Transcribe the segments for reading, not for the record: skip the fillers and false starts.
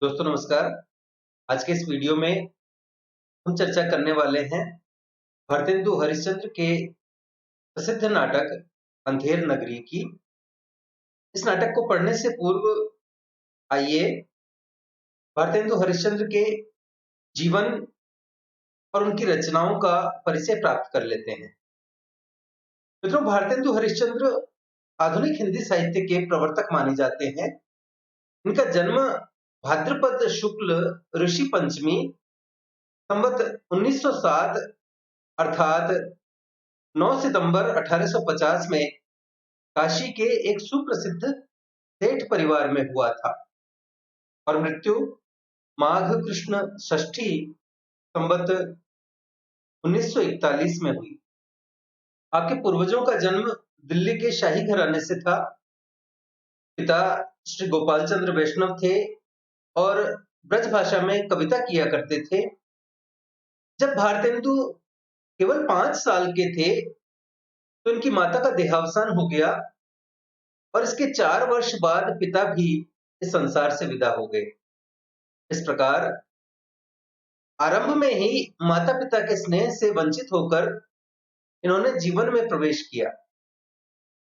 दोस्तों नमस्कार। आज के इस वीडियो में हम चर्चा करने वाले हैं भारतेंदु हरिश्चंद्र के प्रसिद्ध नाटक अंधेर नगरी की। इस नाटक को पढ़ने से पूर्व आइए भारतेंदु हरिश्चंद्र के जीवन और उनकी रचनाओं का परिचय प्राप्त कर लेते हैं। मित्रों, भारतेंदु हरिश्चंद्र आधुनिक हिंदी साहित्य के प्रवर्तक माने जाते हैं। इनका जन्म भाद्रपद शुक्ल ऋषि पंचमी संवत 1907 अर्थात 9 सितंबर 1850 में काशी के एक सुप्रसिद्ध सेठ परिवार में हुआ था और मृत्यु माघ कृष्ण षष्ठी संवत 1941 में हुई। आपके पूर्वजों का जन्म दिल्ली के शाही घराने से था। पिता श्री गोपाल चंद्र वैष्णव थे और ब्रज भाषा में कविता किया करते थे। जब भारतेंदु केवल 5 साल के थे तो इनकी माता का देहावसान हो गया और इसके 4 वर्ष बाद पिता भी इस संसार से विदा हो गए। इस प्रकार आरंभ में ही माता पिता के स्नेह से वंचित होकर इन्होंने जीवन में प्रवेश किया।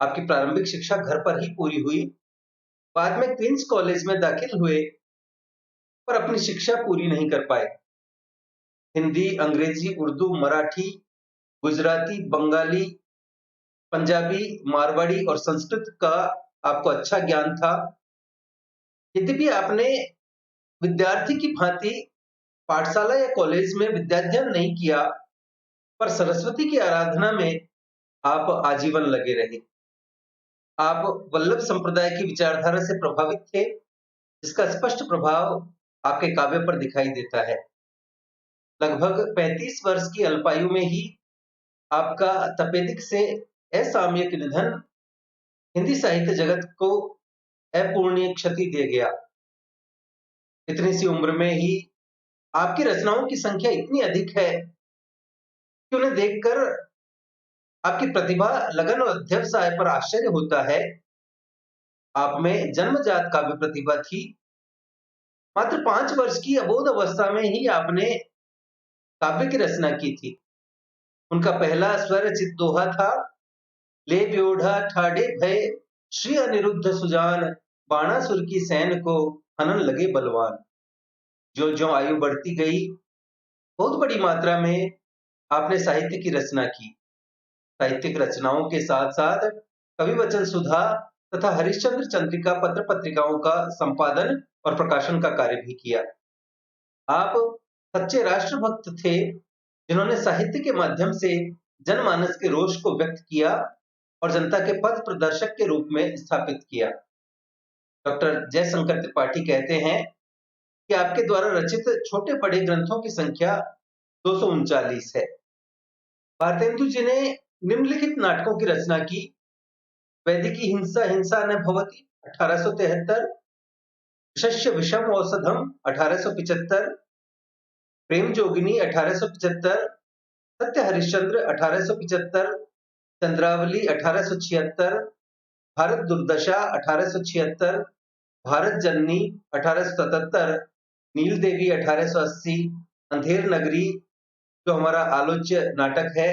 आपकी प्रारंभिक शिक्षा घर पर ही पूरी हुई। बाद में क्वींस कॉलेज में दाखिल हुए पर अपनी शिक्षा पूरी नहीं कर पाए। हिंदी, अंग्रेजी, उर्दू, मराठी, गुजराती, बंगाली, पंजाबी, मारवाड़ी और संस्कृत का आपको अच्छा ज्ञान था। यद्यपि आपने विद्यार्थी की भांति पाठशाला या कॉलेज में विद्याध्ययन नहीं किया, पर सरस्वती की आराधना में आप आजीवन लगे रहे। आप वल्लभ संप्रदाय की विचारधारा से प्रभावित थे, जिसका स्पष्ट प्रभाव आपके काव्य पर दिखाई देता है। लगभग 35 वर्ष की अल्पायु में ही आपका तपेदिक से असामयिक निधन हिंदी साहित्य जगत को अपूरणीय क्षति दे गया। इतनी सी उम्र में ही आपकी रचनाओं की संख्या इतनी अधिक है कि उन्हें देखकर आपकी प्रतिभा, लगन और अध्यवसाय पर आश्चर्य होता है। आप में जन्मजात काव्य प्रतिभा थी। मात्र 5 वर्ष की अबोध अवस्था में ही आपने काव्य की रचना की थी। उनका पहला स्वरचित दोहा था, ले ब्योढ़ा ठाड़े भय श्री अनिरुद्ध सुजान, बाणासुर की सैन को हनन लगे बलवान। जो जो आयु बढ़ती गई, बहुत बड़ी मात्रा में आपने साहित्य की रचना की। साहित्यिक रचनाओं के साथ साथ कवि वचन सुधा तथा हरिश्चंद्र चंद्रिका पत्र पत्रिकाओं का संपादन और प्रकाशन का कार्य भी किया। आप सच्चे राष्ट्रभक्त थे, जिन्होंने साहित्य के माध्यम से जनमानस के रोष को व्यक्त किया और जनता के पथ प्रदर्शक के रूप में स्थापित किया। डॉक्टर जयशंकर त्रिपाठी कहते हैं कि आपके द्वारा रचित छोटे बड़े ग्रंथों की संख्या 239 है। भारतेंदु जी ने निम्नलिखित नाटकों की रचना की। वैदिकी हिंसा हिंसा न भवति 1873, शस्य विषम औषधम 1875, प्रेम जोगिनी 1875, सत्य हरिश्चंद्र 1875, चंद्रावली 1876, भारत दुर्दशा 1876, भारत जननी 1877, नील देवी 1880, अंधेर नगरी जो हमारा आलोच्य नाटक है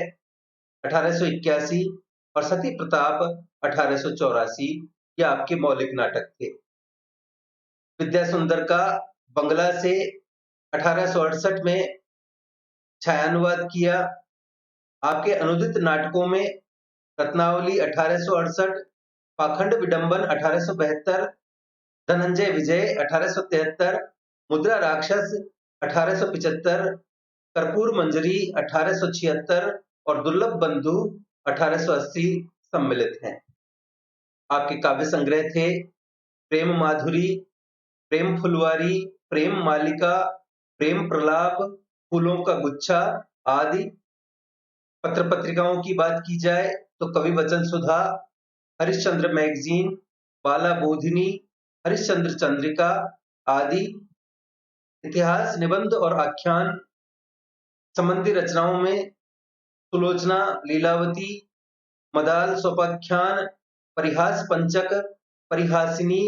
1881 और सती प्रताप 1884 ये आपके मौलिक नाटक थे। विद्या सुंदर का बंगला से 1868 में छायानुवाद किया। आपके अनुदित नाटकों में रत्नावली 1868, पाखंड विडंबन 1872, धनंजय विजय 1873, मुद्रा राक्षस 1875, कर्पूर मंजरी 1876 और दुर्लभ बंधु 1880 सम्मिलित हैं। आपके काव्य संग्रह थे प्रेम माधुरी, प्रेम फुलवारी, प्रेम मालिका, प्रेम प्रलाप, फूलों का गुच्छा आदि। पत्र पत्रिकाओं की बात की जाए तो कवि वचन सुधा, हरिश्चंद्र मैगजीन, बाला बोधिनी, हरिश्चंद्र चंद्रिका आदि। इतिहास, निबंध और आख्यान संबंधी रचनाओं में सुलोचना, लीलावती, मदाल सोपाख्यान, परिहास पंचक, परिहासिनी,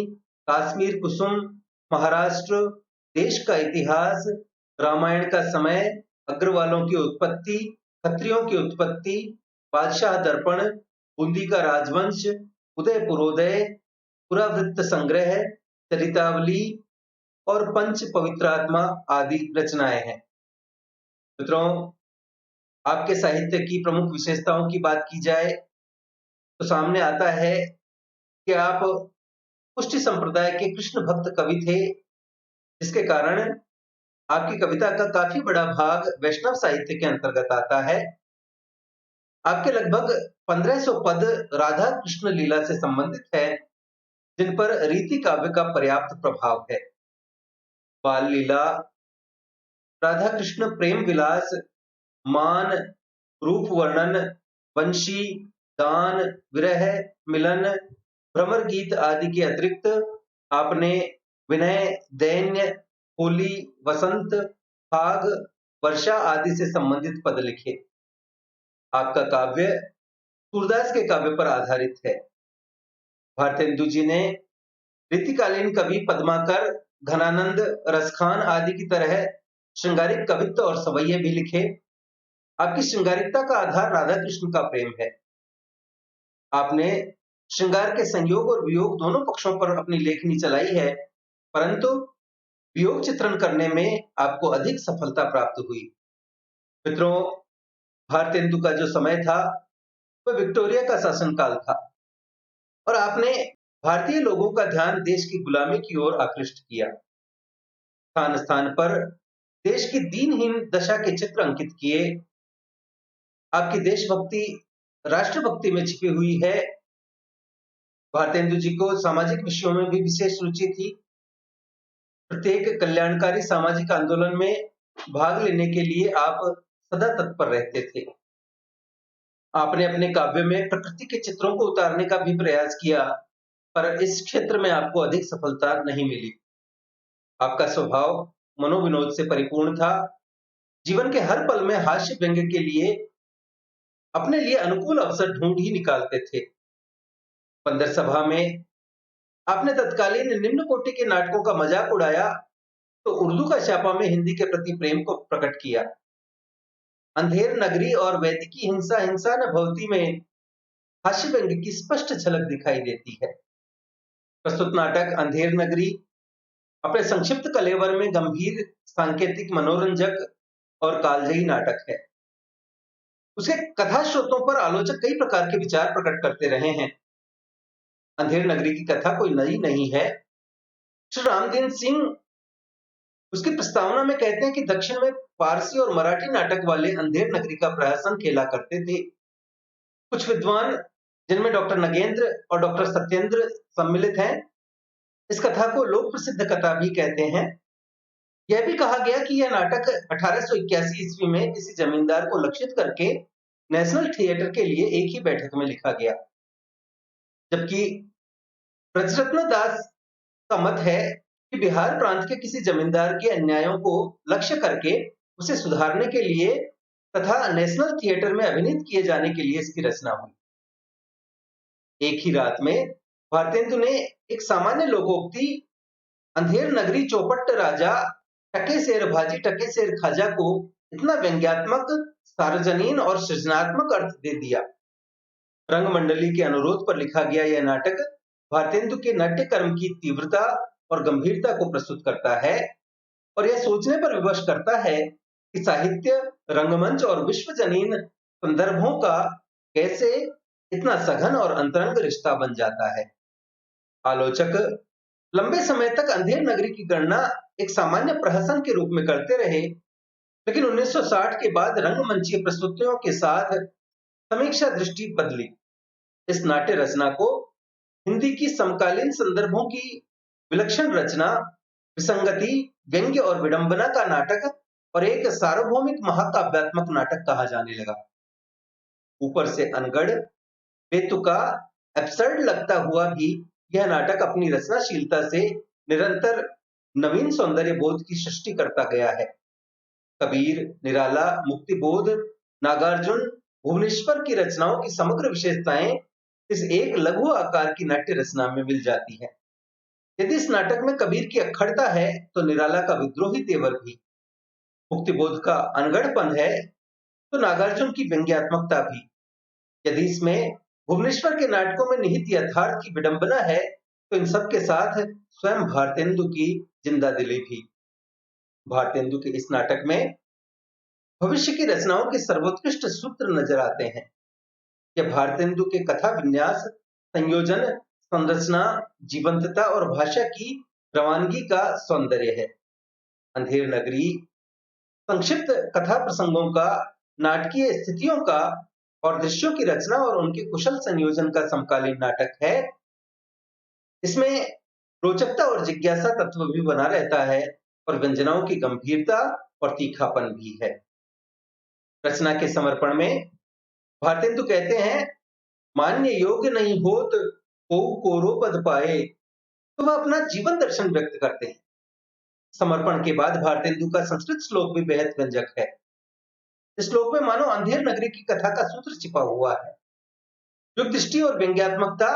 काश्मीर कुसुम, महाराष्ट्र, देश का इतिहास, रामायण का समय, अग्रवालों की उत्पत्ति, खत्रियों की उत्पत्ति, बादशाह दर्पण, बूंदी का राजवंश, उदय पूर्वोदय, पुरावृत्त संग्रह, चरितावली और पंच पवित्रात्मा आदि रचनाएं हैं। मित्रों, आपके साहित्य की प्रमुख विशेषताओं की बात की जाए तो सामने आता है कि आप कुष्टी संप्रदाय के कृष्ण भक्त कवि थे, जिसके कारण आपकी कविता का काफी बड़ा भाग वैष्णव साहित्य के अंतर्गत आता है। आपके लगभग 1500 पद राधा कृष्ण लीला से संबंधित है, जिन पर रीति काव्य का पर्याप्त प्रभाव है। बाल लीला, राधा कृष्ण प्रेम विलास, मान, रूप वर्णन, वंशी, दान, विरह, मिलन, भ्रमर गीत आदि के अतिरिक्त आपने विनय, दैन्य, होली, वसंत, फाग, वर्षा आदि से संबंधित पद लिखे। आपका काव्य सूरदास के काव्य पर आधारित है। भारतेंदु जी ने रीतिकालीन कवि पद्माकर, घनानंद, रसखान आदि की तरह श्रृंगारिक कवित्व और सवैये भी लिखे। आपकी श्रृंगारिकता का आधार राधा कृष्ण का प्रेम है। आपने श्रृंगार के संयोग और वियोग दोनों पक्षों पर अपनी लेखनी चलाई है, परंतु वियोग चित्रण करने में आपको अधिक सफलता प्राप्त हुई। मित्रों, भारतेंदु का जो समय था वह विक्टोरिया का शासनकाल था और आपने भारतीय लोगों का ध्यान देश की गुलामी की ओर आकृष्ट किया। स्थान स्थान पर देश की दीनहीन दशा के चित्र अंकित किए। आपकी देशभक्ति, राष्ट्रभक्ति में छिपी हुई है। भारतेंदु जी को सामाजिक विषयों में भी विशेष रुचि थी। प्रत्येक कल्याणकारी सामाजिक आंदोलन में भाग लेने के लिए आप सदा तत्पर रहते थे। आपने अपने काव्य में प्रकृति के चित्रों को उतारने का भी प्रयास किया, पर इस क्षेत्र में आपको अधिक सफलता नहीं मिली। आपका स्वभाव मनोविनोद से परिपूर्ण था। जीवन के हर पल में हास्य व्यंग्य के लिए अपने लिए अनुकूल अवसर ढूंढ ही निकालते थे। बंदर सभा में आपने तत्कालीन निम्न कोटि के नाटकों का मजाक उड़ाया तो उर्दू का छापा में हिंदी के प्रति प्रेम को प्रकट किया। अंधेर नगरी और वैदिकी हिंसा हिंसा न भवती में हास्य व्यंग्य की स्पष्ट झलक दिखाई देती है। प्रस्तुत नाटक अंधेर नगरी अपने संक्षिप्त कलेवर में गंभीर, सांकेतिक, मनोरंजक और कालजयी नाटक है। उसके कथा स्रोतों पर आलोचक कई प्रकार के विचार प्रकट करते रहे हैं। अंधेर नगरी की कथा कोई नई नहीं है। श्री रामदीन सिंह उसकी प्रस्तावना में कहते हैं कि दक्षिण में फारसी और मराठी नाटक वाले अंधेर नगरी का प्रहसन खेला करते थे। कुछ विद्वान, जिनमें डॉक्टर नगेंद्र और डॉक्टर सत्येंद्र सम्मिलित हैं, इस कथा को लोक प्रसिद्ध कथा भी कहते हैं। यह भी कहा गया कि यह नाटक 1881 ईस्वी में किसी जमींदार को लक्षित करके नेशनल थिएटर के लिए एक ही बैठक में लिखा गया, जबकि ब्रजरत्न दास का मत है कि बिहार प्रांत के किसी जमींदार के अन्यायों को लक्ष्य करके उसे सुधारने के लिए तथा नेशनल थिएटर में अभिनीत किए जाने के लिए इसकी रचना हुई। एक ही रात में भारतेंदु ने एक सामान्य लोकोक्ति अंधेर नगरी चौपट राजा टके शेर भाजी टके शेर खाजा को इतना व्यंग्यात्मक, सार्वजनीन और सृजनात्मक अर्थ दे दिया। रंगमंडली के अनुरोध पर लिखा गया यह नाटक भारतेंदु के नाट्य कर्म की तीव्रता और गंभीरता को प्रस्तुत करता है और यह सोचने पर विवश करता है कि साहित्य, रंगमंच और विश्वजनीन संदर्भों का कैसे इतना सघन और अंतरंग रिश्ता बन जाता है। आलोचक लंबे समय तक अंधेर नगरी की गणना एक सामान्य प्रहसन के रूप में करते रहे, लेकिन 1960 के बाद रंगमंचीय प्रस्तुतियों के साथ समीक्षा दृष्टि बदली। इस नाट्य रचना को हिंदी की समकालीन संदर्भों की विलक्षण रचना, विसंगति, व्यंग्य और विडंबना का नाटक और एक सार्वभौमिक महाकाव्यात्मक नाटक कहा जाने लगा। ऊपर से अनगढ़, बेतुका, एब्सर्ड लगता हुआ भी यह नाटक अपनी रचनाशीलता से निरंतर नवीन सौंदर्य बोध की सृष्टि करता गया है। कबीर, निराला, मुक्तिबोध, नागार्जुन, भुवनेश्वर की रचनाओं की समग्र विशेषताएं इस एक लघु आकार की नाट्य रचना में मिल जाती हैं। यदि इस नाटक में कबीर की अक्खड़ता है तो निराला का विद्रोही तेवर भी, मुक्तिबोध का अनगढ़पन है तो नागार्जुन की व्यंग्यात्मकता भी। यदि इसमें भुवनेश्वर के नाटकों में निहित यथार्थ की विडंबना है तो इन सब के साथ स्वयं भारतेंदु की जिंदा दिली भी। भारतेंदु के इस नाटक में भविष्य की रचनाओं के सर्वोत्कृष्ट सूत्र नजर आते हैं। यह भारतेंदु के कथा विन्यास, संयोजन, संरचना, जीवंतता और भाषा की रवानगी का सौंदर्य है। अंधेर नगरी संक्षिप्त कथा प्रसंगों का, नाटकीय स्थितियों का और दृश्यों की रचना और उनके कुशल संयोजन का समकालीन नाटक है। इसमें रोचकता और जिज्ञासा तत्व भी बना रहता है और व्यंजनाओं की गंभीरता और तीखापन भी है। रचना के समर्पण में भारतेंदु कहते हैं, मान्य योग्य नहीं होत को कोरो पद पाए, तो वह अपना जीवन दर्शन व्यक्त करते हैं। समर्पण के बाद भारतेंदु का संस्कृत श्लोक भी बेहद व्यंजक है। इस श्लोक में मानो अंधेर नगरी की कथा का सूत्र छिपा हुआ है। युग दृष्टि और व्यंग्यात्मकता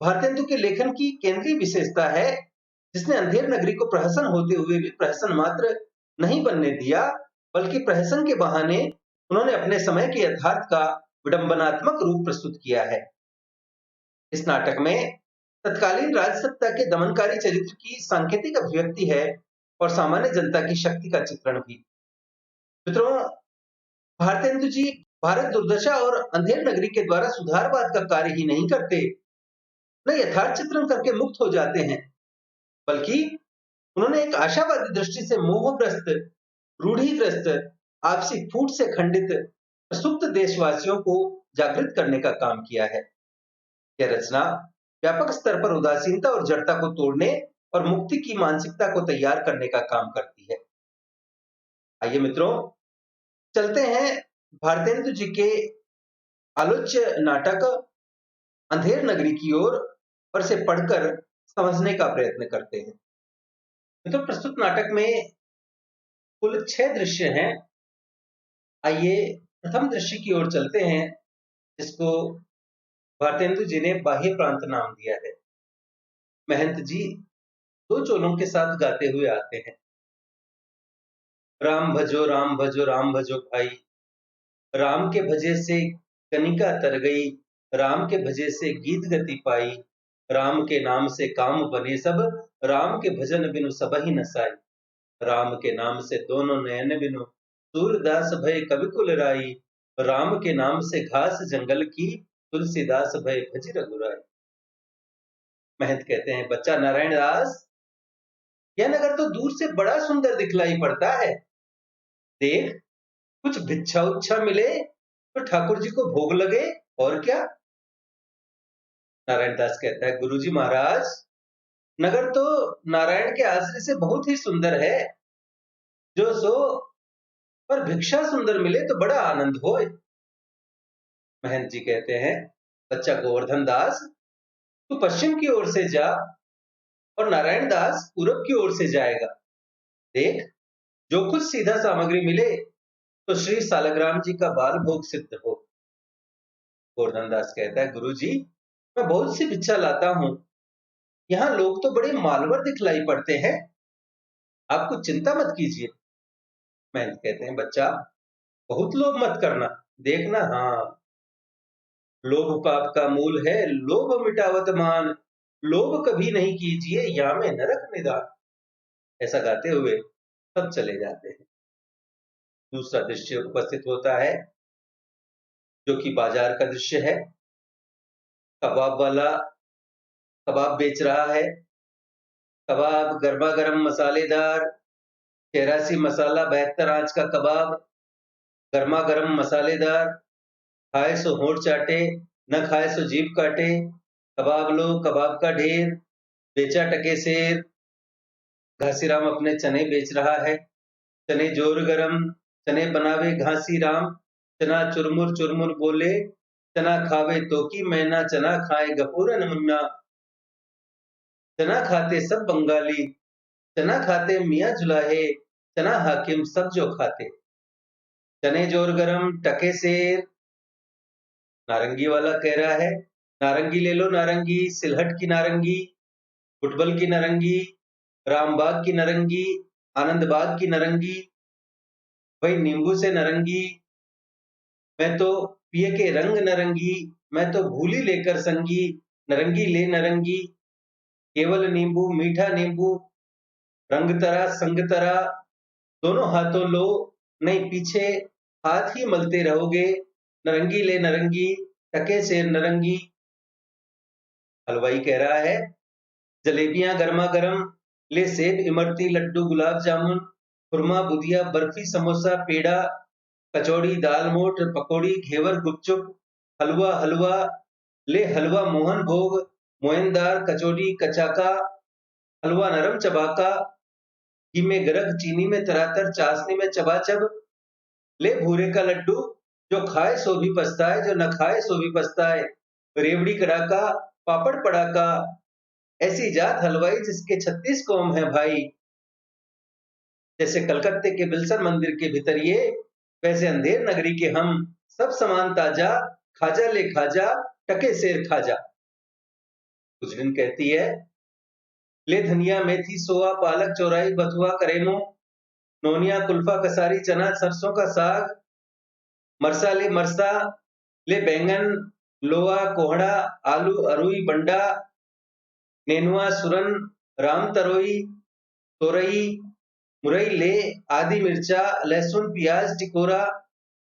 भारतेंदु के लेखन की केंद्रीय विशेषता है, जिसने अंधेर नगरी को प्रहसन होते हुए भी प्रहसन मात्र नहीं बनने दिया, बल्कि प्रहसन के बहाने उन्होंने अपने समय के यथार्थ का विडंबनात्मक रूप प्रस्तुत किया है। इस नाटक में तत्कालीन राजसत्ता के दमनकारी चरित्र की सांकेतिक अभिव्यक्ति है और सामान्य जनता की शक्ति का चित्रण भी। मित्रों, भारतेंदु जी भारत दुर्दशा और अंधेर नगरी के द्वारा सुधारवाद का कार्य ही नहीं करते, न यथार्थ चित्रण करके मुक्त हो जाते हैं, बल्कि उन्होंने एक आशावादी दृष्टि से मोहग्रस्त, रूढ़िग्रस्त, आपसी फूट से खंडित सुप्त देशवासियों को जागृत करने का काम किया है। यह रचना व्यापक स्तर पर उदासीनता और जड़ता को तोड़ने और मुक्ति की मानसिकता को तैयार करने का काम करती है। आइए मित्रों, चलते हैं भारतेंदु जी के आलोच्य नाटक अंधेर नगरी की ओर और इसे पढ़कर समझने का प्रयत्न करते हैं। मित्रों, प्रस्तुत नाटक में कुल 6 दृश्य हैं। आइए प्रथम दृश्य की ओर चलते हैं, जिसको भारतेंदु जी ने बाह्य प्रांत नाम दिया है। महंत जी 2 चोलों के साथ गाते हुए आते हैं। राम भजो राम भजो राम भजो भाई, राम के भजे से कनिका तर गई, राम के भजे से गीत गति पाई, राम के नाम से काम बने सब, राम के भजन बिनु सबहि नसाई, राम के नाम से दोनों नयन बिनु सूरदास भय कवि कुल राई, राम के नाम से घास जंगल की, तुलसीदास भय भज रघुराई। महंत कहते हैं, बच्चा नारायण दास, यह नगर तो दूर से बड़ा सुंदर दिखलाई पड़ता है। देख, कुछ भिक्षा उच्छा मिले तो ठाकुर जी को भोग लगे, और क्या। नारायण दास कहता है, गुरुजी महाराज, नगर तो नारायण के आश्रय से बहुत ही सुंदर है, जो सो पर भिक्षा सुंदर मिले तो बड़ा आनंद होए। महंत जी कहते हैं, बच्चा गोवर्धन दास, तू पश्चिम की ओर से जा और नारायण दास पूरब की ओर से जाएगा। देख, जो कुछ सीधा सामग्री मिले तो श्री सालग्राम जी का बाल भोग सिद्ध हो। गोवर्धन दास कहता है, गुरुजी, मैं बहुत सी भिक्षा लाता हूं, यहाँ लोग तो बड़े मालवर दिखलाई पड़ते हैं, आप कुछ चिंता मत कीजिए। महंत कहते हैं, बच्चा, बहुत लोभ मत करना, देखना, हाँ, लोभ पाप का मूल है, लोभ मिटावत मान, लोभ कभी नहीं कीजिए, या में नरक निदान। ऐसा गाते हुए सब चले जाते हैं। दूसरा दृश्य उपस्थित होता है, जो कि बाजार का दृश्य है। कबाब वाला कबाब बेच रहा है। कबाब गर्मा गर्म मसालेदार, 83 मसाला 72 आंच का कबाब, गर्मा गर्म मसालेदार, खाए सो होंठ चाटे, न खाए सो जीभ काटे, कबाब लो कबाब का ढेर, बेचा टके शेर। घासीराम अपने चने बेच रहा है। चने जोर गरम, चने बनावे घासी राम, चना चुरमुर चुरमुर बोले, चना खावे तो की मैना, चना खाए गफूरन मुन्ना, चना खाते सब बंगाली, चना खाते मियाँ जुलाहे, चना हाकिम सब जो खाते। चने जोर गरम टके शेर। नारंगी वाला कह रहा है, नारंगी ले लो नारंगी, सिलहट की नारंगी, फुटबल की नारंगी, रामबाग की नारंगी, आनंदबाग की नारंगी, भाई नींबू से नारंगी, मैं तो पिए के रंग नारंगी, मैं तो भूली लेकर संगी, नारंगी ले नारंगी, केवल नींबू मीठा नींबू, रंग तरा संग तरा, दोनों हाथों लो, नहीं पीछे हाथ ही मलते रहोगे, नारंगी ले नारंगी, टके से नारंगी। हलवाई कह रहा है, जलेबियां गर्मा गर्म, ले सेब इमरती लड्डू गुलाब जामुन, खुरमा बुदिया बर्फी समोसा पेड़ा, कचौड़ी दाल मोठ पकौड़ी घेवर गुपचुप, हलवा हलवा, ले हलवा मोहन भोग, मोहनदार कचौड़ी कचाका, हलवा नरम चबाका, घी में गरक चीनी में तरातर चाशनी में चबाचब, ले भूरे का लड्डू, जो खाए सो भी पछताए, जो न खाए सो भी पछताए, रेवड़ी कड़ाका, पापड़ पड़ाका, ऐसी जात हलवाई जिसके 36 कौम है भाई। जैसे कलकत्ते के बिलसर मंदिर के भितरिए, वैसे अंधेर नगरी के हम, सब समान ताजा, खाजा ले खाजा, टके सेर खाजा। कुछ दिन कहती है, ले धनिया मेथी सोआ पालक चौराई बथुआ करेमो, नोनिया कुल्फा कसारी चना सरसों का साग, मरसा ले मरसा, ले बैंगन लोआ कोहड़ा आलू अरुई बंडा, नेनुआ सुरन राम तरोई तोरई मुरई ले आदि मिर्चा लहसुन प्याज टिकोरा,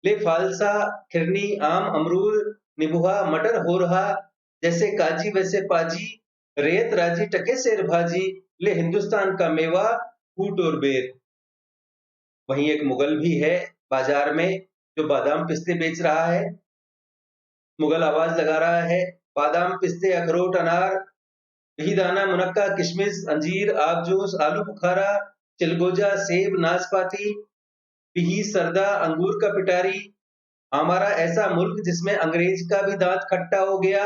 ले फालसा खिरनी आम अमरूद निबुहा मटर हो रहा, जैसे काजी वैसे पाजी, रेत राजी टके सेर भाजी, ले हिंदुस्तान का मेवा ऊंट और बेर। वहीं एक मुगल भी है बाजार में, जो बादाम पिस्ते बेच रहा है। मुगल आवाज लगा रहा है, बादाम पिस्ते अखरोट अनार दाना मुनक्का किशमिश अंजीर आबजूस आलू बुखारा चिलगोजा सेब नाशपाती पिही सरदा अंगूर का पिटारी। हमारा ऐसा मुल्क जिसमें अंग्रेज का भी दांत खट्टा हो गया,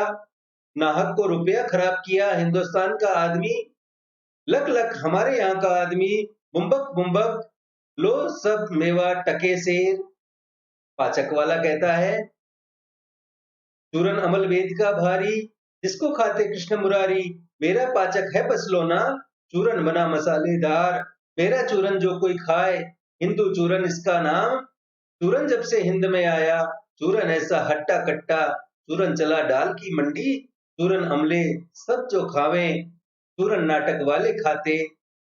नाहक को रुपया खराब किया हिंदुस्तान का आदमी, लक लक हमारे यहाँ का आदमी, बुम्बक बुम्बक लो सब मेवा टके सेर। पाचक वाला कहता है, चूरन अमल वेद का भारी, जिसको खाते कृष्ण मुरारी, मेरा पाचक है बस लोना, चूरन बना मसालेदार, मेरा चूरन जो कोई खाए, हिंदू चूरन इसका नाम, चूरन जब से हिंद में आया, चूरन ऐसा हट्टा कट्टा, चूरन चला डाल की मंडी, चूरन अमले सब जो खावे, चूरन नाटक वाले खाते,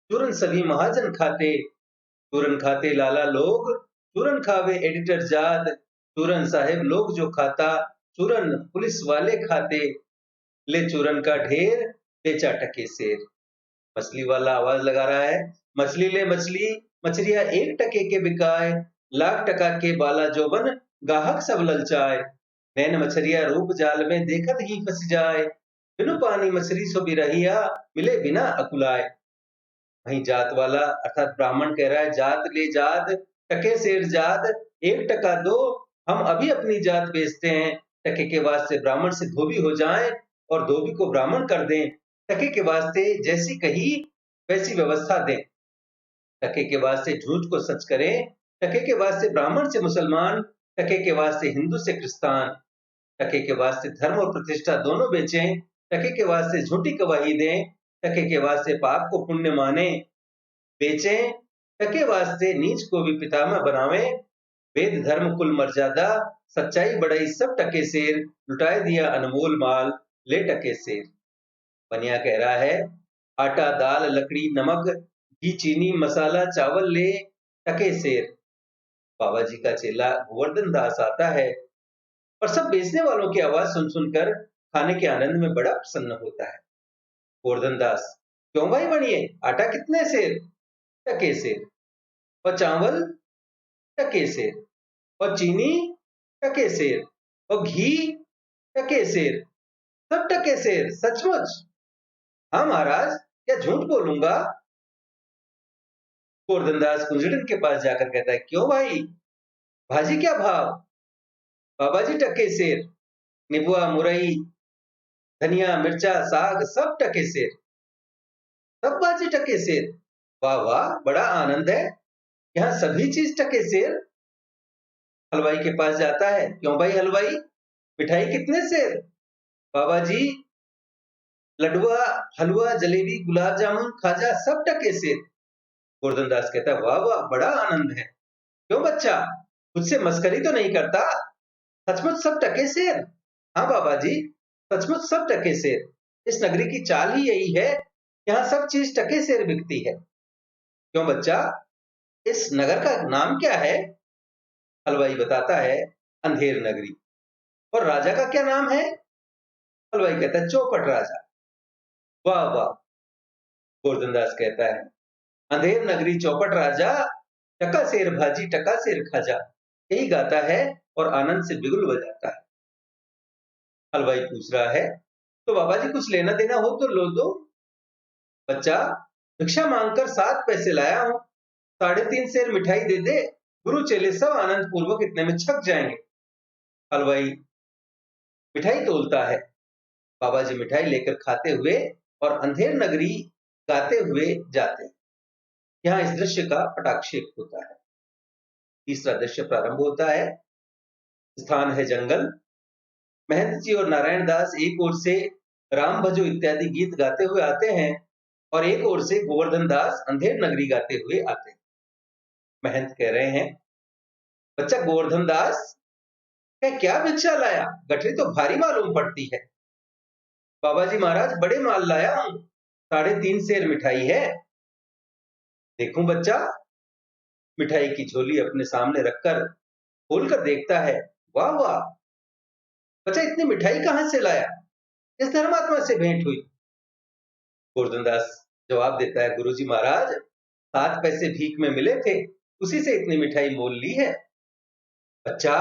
चूरन सभी महाजन खाते, चूरन खाते लाला लोग, चूरन खावे एडिटर जाद, चूरन साहेब लोग जो खाता, चूरन पुलिस वाले खाते, ले चूरन का ढेर बेचा टके सेर। मछली वाला आवाज लगा रहा है, मछली ले मछली मछलियां 1 टके के बिकाए, लाख टका के बाला जोबन गाहक सब ललचाए, नैन मछलिया रूप जाल में देखत ही फंस जाए, बिनु पानी मछली सो बिरहिया मिले बिना अकुलाए। वहीं जात वाला अर्थात ब्राह्मण कह रहा है, जात ले जात टके सेर जात, 1 टका दो हम अभी अपनी जात बेचते हैं, टके के वास्ते ब्राह्मण से धोबी हो जाएं और धोबी को ब्राह्मण कर दें, टके के वास्ते जैसी कही वैसी व्यवस्था दें, टके के वास्ते झूठ को सच करें, टके के वास्ते ब्राह्मण से मुसलमान, टके के वास्ते हिंदू से क्रिस्तान, टके के वास्ते धर्म और प्रतिष्ठा दोनों बेचें, टके के वास्ते झूठी गवाही दें, टके के वास्ते पाप को पुण्य माने, बेचें टके वास्ते नीच को भी पितामह बनावे, वेद धर्म कुल मर्यादा सच्चाई बड़ाई सब टके सेर, लुटाए दिया अनमोल माल ले टके सेर। बनिया कह रहा है, आटा दाल लकड़ी नमक घी चीनी मसाला चावल ले टके सेर। बाबा जी का चेला गोवर्धन दास आता है और सब बेचने वालों की आवाज सुन सुनकर खाने के आनंद में बड़ा प्रसन्न होता है। गोवर्धन दास, क्यों भाई बनिए, आटा कितने सेर? टके सेर। और चावल? टके सेर। और चीनी? टके सेर। और घी? टके सेर। सब टके सेर, सचमुच? हाँ महाराज, क्या झूठ बोलूंगा? गोवर्धन दास कुंजड़न के पास जाकर कहता है, क्यों भाई, भाजी क्या भाव? बाबा जी टके सेर, निबुआ मुरई धनिया मिर्चा साग सब टके सेर, सब भाजी टके सेर। वाह वाह, बड़ा आनंद है, यहाँ सभी चीज टके सेर। हलवाई के पास जाता है, क्यों भाई हलवाई, मिठाई कितने सेर? बाबा जी लडुआ, हलवा, जलेबी, गुलाब जामुन, खाजा सब टके सेर। गोवर्धन दास कहता है, वाह वाह, बड़ा आनंद है। क्यों बच्चा, मुझसे मस्करी तो नहीं करता? सचमुच सब टके सेर? हाँ बाबा जी, सचमुच सब टके सेर। इस नगरी की चाल ही यही है, यहाँ सब चीज टके सेर बिकती है। क्यों बच्चा, इस नगर का नाम क्या है? हलवाई बताता है, अंधेर नगरी। और राजा का क्या नाम है? हलवाई कहता है, चौपट राजा। वाह वाह, गोवर्धन दास कहता है, अंधेर नगरी चौपट राजा, टका सेर भाजी टका सेर खाजा। यही गाता है और आनंद से बिगुल बजाता है। हलवाई पूछ रहा है, तो बाबा जी कुछ लेना देना हो तो लो दो। बच्चा, भिक्षा मांगकर 7 पैसे लाया हूं, 3.5 सेर मिठाई दे दे, गुरु चेले सब आनंद पूर्वक इतने में छक जाएंगे। हलवाई मिठाई तोलता है। बाबा जी मिठाई लेकर खाते हुए और अंधेर नगरी गाते हुए जाते हैं। यहाँ इस दृश्य का पटाक्षेप होता है। तीसरा दृश्य प्रारंभ होता है। स्थान है जंगल। महंत जी और नारायण दास एक ओर से राम भजो इत्यादि गीत गाते हुए आते हैं और एक ओर से गोवर्धन दास अंधेर नगरी गाते हुए आते हैं। महंत कह रहे हैं, बच्चा गोवर्धन दास, क्या भिक्षा लाया? गठरी तो भारी मालूम पड़ती है। बाबा जी महाराज, बड़े माल लाया हूं, 3.5 सेर मिठाई है। देखूं बच्चा। मिठाई की झोली अपने सामने रखकर खोलकर देखता है। वाह वाह, बच्चा इतनी मिठाई कहां से लाया? किस धर्मात्मा से भेंट हुई? गोवर्धन दास जवाब देता है, गुरुजी महाराज, 7 पैसे भीख में मिले थे, उसी से इतनी मिठाई मोल ली है। बच्चा,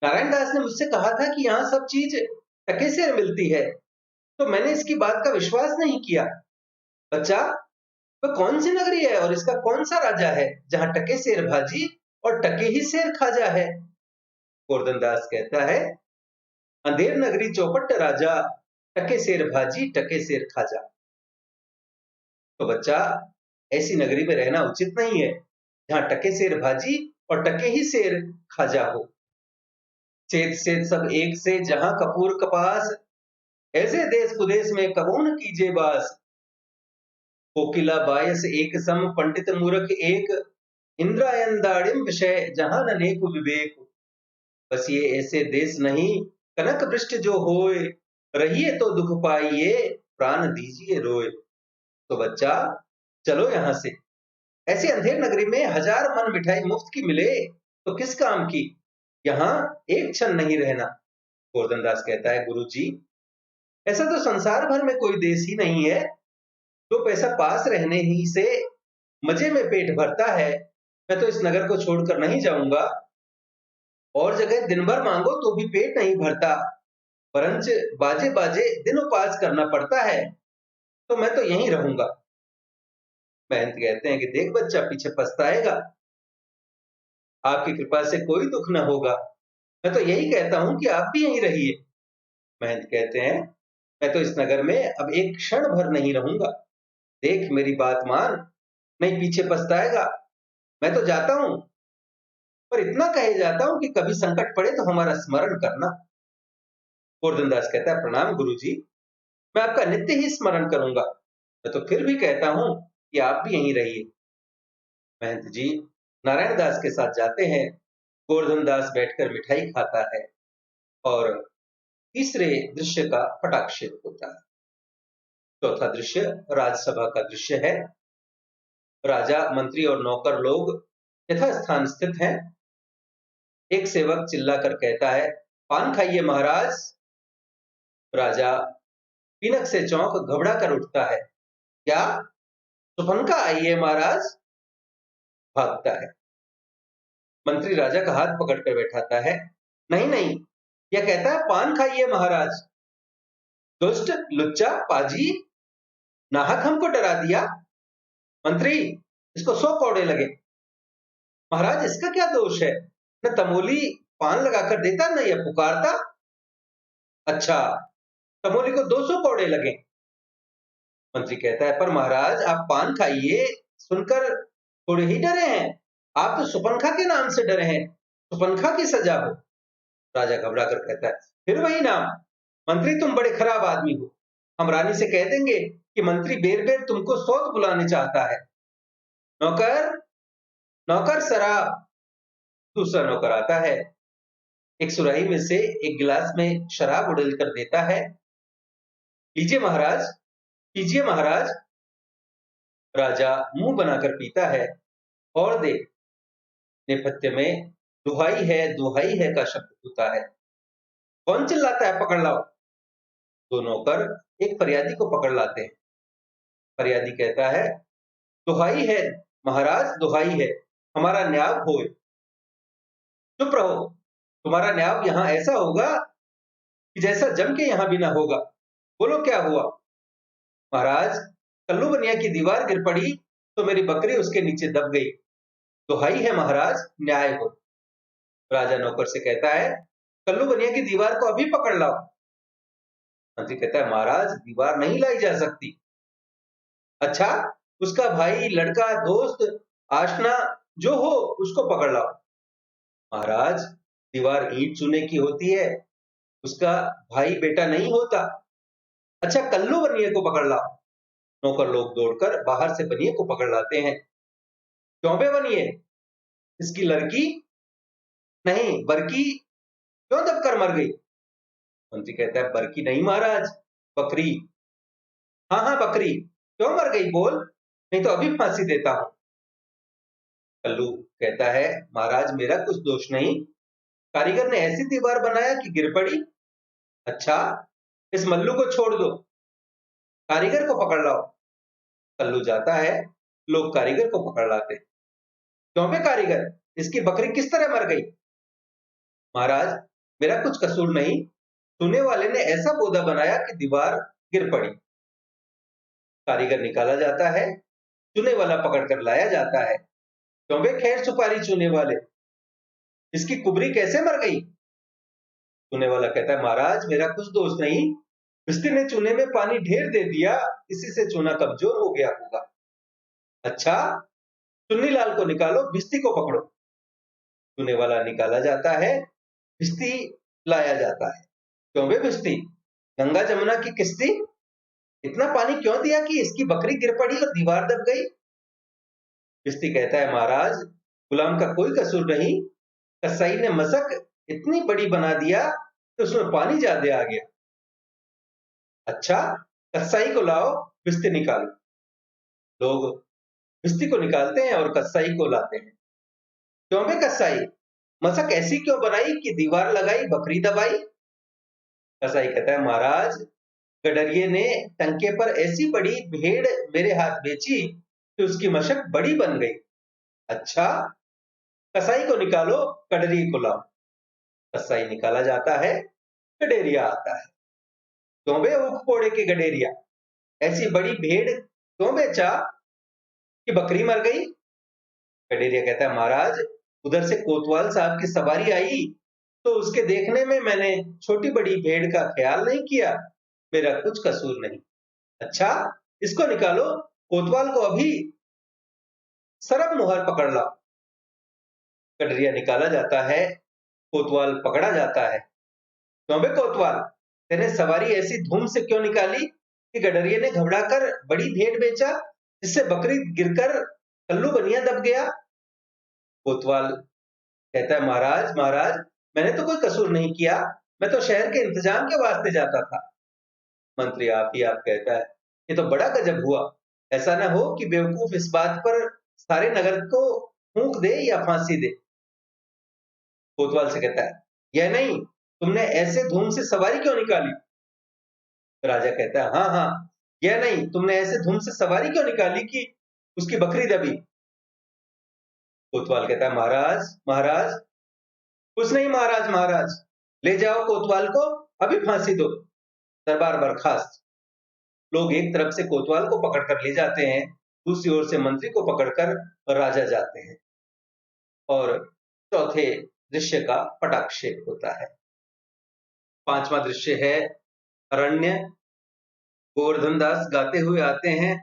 नारायण दास ने मुझसे कहा था कि यहाँ सब चीज टके से मिलती है, तो मैंने इसकी बात का विश्वास नहीं किया। बच्चा, वह कौन सी नगरी है और इसका कौन सा राजा है जहां टके सेर भाजी और टके ही सेर खाजा है? गोवर्धन दास कहता है, अंधेर नगरी चौपट राजा, टके सेर भाजी टके सेर खाजा। तो बच्चा, ऐसी नगरी में रहना उचित नहीं है जहां टके सेर भाजी और टके ही सेर खाजा हो। चेत से सब एक से जहां कपूर कपास, ऐसे देश कुदेश में कबो न कीजे बास। कोकिला बायस एक सम पंडित मूर्ख एक, इंद्रायन दाड़िम विषय जहां अनेक विवेक। बस ये ऐसे देश नहीं, कनक वृष्टि जो होए, रहिए तो दुख पाइए, प्राण दीजिए रोए। तो बच्चा, चलो यहां से। ऐसी अंधेर नगरी में 1000 मन मिठाई मुफ्त की मिले तो किस काम की? यहाँ एक क्षण नहीं रहना। गोवर्धन दास कहता है, गुरु जी, ऐसा तो संसार भर में कोई देश ही नहीं है जो पैसा पास रहने ही से मजे में पेट भरता है। मैं तो इस नगर को छोड़कर नहीं जाऊंगा। और जगह दिन भर मांगो तो भी पेट नहीं भरता, परंच बाजे बाजे दिन उपास करना पड़ता है, तो मैं तो यहीं रहूंगा। महंत कहते हैं कि देख बच्चा, पीछे पछताएगा, आपकी कृपा से कोई दुख न होगा। मैं तो यही कहता हूं कि आप भी यहीं रहिए। महंत कहते हैं, मैं तो इस नगर में अब एक क्षण भर नहीं रहूंगा। देख मेरी बात मान, नहीं पीछे पछताएगा। मैं तो जाता हूं, पर इतना कहे जाता हूं कि कभी संकट पड़े तो हमारा स्मरण करना। गोवर्धन दास कहता है, प्रणाम गुरुजी, मैं आपका नित्य ही स्मरण करूंगा। मैं तो फिर भी कहता हूं कि आप भी यहीं रहिए। महंत जी नारायण दास के साथ जाते हैं। गोवर्धन दास बैठकर मिठाई खाता है और तीसरे दृश्य का पटाक्षेप होता है। चौथा दृश्य राजसभा का दृश्य है। राजा, मंत्री और नौकर लोग यथास्थान स्थित हैं। एक सेवक चिल्लाकर कहता है, पान खाइए महाराज। राजा पीनक से चौंक घबरा कर उठता है। क्या? सुपनका आई है महाराज? भागता है। मंत्री राजा का हाथ पकड़कर बैठाता है। नहीं नहीं, यह कहता है पान खाइए महाराज। दुष्ट, लुच्चा, पाजी, नाहक हमको डरा दिया। मंत्री, इसको 100 कौड़े लगे। महाराज, इसका क्या दोष है? न तमोली पान लगाकर देता, न यह पुकारता। अच्छा, तमोली को 200 कौड़े लगे। मंत्री कहता है, पर महाराज आप पान खाइए सुनकर थोड़े ही डरे हैं। आप तो सुपनखा के नाम से डरे हैं, सुपनखा की सजा हो। राजा घबरा कर कहता है, फिर वही नाम। मंत्री, तुम बड़े खराब आदमी हो। हम रानी से कह देंगे कि मंत्री बेर बेर तुमको सौत बुलाने चाहता है। नौकर, नौकर शराब। दूसरा नौकर आता है, एक सुराही में से एक गिलास में शराब उड़ेल कर देता है। लीजिए महाराज, कीजिए महाराज। राजा मुंह बनाकर पीता है और दे। नेपथ्य में दुहाई है का शब्द होता है। कौन चिल्लाता है, पकड़ लाओ। दो नौकर एक फरियादी को पकड़ लाते हैं। फरियादी कहता है, दुहाई है महाराज, दुहाई है, हमारा न्याय होए। चुप रहो, तुम्हारा न्याय यहाँ ऐसा होगा कि जैसा जम के यहाँ भी ना होगा। बोलो क्या हुआ। महाराज, कल्लू बनिया की दीवार गिर पड़ी तो मेरी बकरी उसके नीचे दब गई। दुहाई है महाराज, न्याय हो। राजा नौकर से कहता है, कल्लू बनिया की दीवार को अभी पकड़ लाओ। मंत्री कहता है, महाराज दीवार नहीं लाई जा सकती। अच्छा, उसका भाई, लड़का, दोस्त, आशना जो हो उसको पकड़ लाओ। महाराज, दीवार ईंट चूने की होती है, उसका भाई बेटा नहीं होता। अच्छा, कल्लू बनिए को पकड़ लाओ। नौकर लोग दौड़कर बाहर से बनिए को पकड़ लाते हैं। क्यों बे बनिए, इसकी लड़की नहीं बरकी क्यों दबकर मर गई। मंत्री कहता है, बरकी नहीं महाराज, बकरी। हाँ हाँ बकरी, क्यों मर गई बोल, नहीं तो अभी फांसी देता हूं। कल्लू कहता है, महाराज मेरा कुछ दोष नहीं, कारीगर ने ऐसी दीवार बनाया कि गिर पड़ी। अच्छा, इस मल्लू को छोड़ दो, कारीगर को पकड़ लाओ। कल्लू जाता है, लोग कारीगर को पकड़ लाते। क्यों बे कारीगर, इसकी बकरी किस तरह मर गई। महाराज, मेरा कुछ कसूर नहीं, सुने वाले ने ऐसा बोदा बनाया कि दीवार गिर पड़ी। कारीगर निकाला जाता है, चूने वाला पकड़कर लाया जाता है। क्यों बे खैर सुपारी चूने वाले, इसकी कुबरी कैसे मर गई। चूने वाला कहता है, महाराज मेरा कुछ दोष नहीं, भिस्ती ने चूने में पानी ढेर दे दिया, इसी से चूना कमजोर हो गया होगा। अच्छा, चुन्नी लाल को निकालो, भिस्ती को पकड़ो। चूने वाला निकाला जाता है, भिस्ती लाया जाता है। क्यों बे भिस्ती, गंगा जमुना की किस्ती, इतना पानी क्यों दिया कि इसकी बकरी गिर पड़ी और दीवार दब गई। भिस्ती कहता है, महाराज गुलाम का कोई कसूर नहीं, कसाई ने मशक इतनी बड़ी बना दिया कि उसमें पानी ज्यादा आ गया। अच्छा, कसाई को लाओ, भिस्ती निकालो। लोग भिस्ती को निकालते हैं और कसाई को लाते हैं। क्यों बे कसाई, मशक ऐसी क्यों बनाई कि दीवार लगाई बकरी दबाई। कसाई कहता है, महाराज गडरिये ने टंके पर ऐसी बड़ी भेड़ मेरे हाथ बेची कि उसकी मशक बड़ी बन गई। अच्छा, कसाई को निकालो, गडरिये को लाओ। कसाई निकाला जाता है, गडेरिया आता है। क्यों बे ऊख पोड़े के गडेरिया, ऐसी बड़ी भेड़ क्यों बेचा कि बकरी मर गई। गडेरिया कहता है, महाराज उधर से कोतवाल साहब की सवारी आई तो उसके देखने में मैंने छोटी बड़ी भेड़ का ख्याल नहीं किया, मेरा कुछ कसूर नहीं। अच्छा, इसको निकालो, कोतवाल को अभी सरब मुहर पकड़ लाओ। गडरिया निकाला जाता है, कोतवाल पकड़ा जाता है। क्यों बे कोतवाल, तेने सवारी ऐसी धूम से क्यों निकाली कि गडरिये ने घबराकर बड़ी भेड़ बेचा, जिससे बकरी गिरकर कल्लू बनिया दब गया। कोतवाल कहता है, महाराज महाराज मैंने तो कोई कसूर नहीं किया, मैं तो शहर के इंतजाम के वास्ते जाता था। मंत्री आप ही आप कहता है, ये तो बड़ा गजब हुआ, ऐसा ना हो कि बेवकूफ इस बात पर सारे नगर को फूंक दे या फांसी दे। कोतवाल से कहता है, यह नहीं, तुमने ऐसे धूम से सवारी क्यों निकाली। राजा कहता है, हाँ हाँ, यह नहीं, तुमने ऐसे धूम से सवारी क्यों निकाली कि उसकी बकरी दबी। कोतवाल कहता है, महाराज महाराज कुछ नहीं, महाराज महाराज ले जाओ कोतवाल को, अभी फांसी दो। दरबार बर्खास्त। लोग एक तरफ से कोतवाल को पकड़कर ले जाते हैं, दूसरी ओर से मंत्री को पकड़कर राजा जाते हैं। और चौथे दृश्य का पटाक्षेप होता है। पांचवा दृश्य है अरण्य। गोवर्धन दास गाते हुए आते हैं,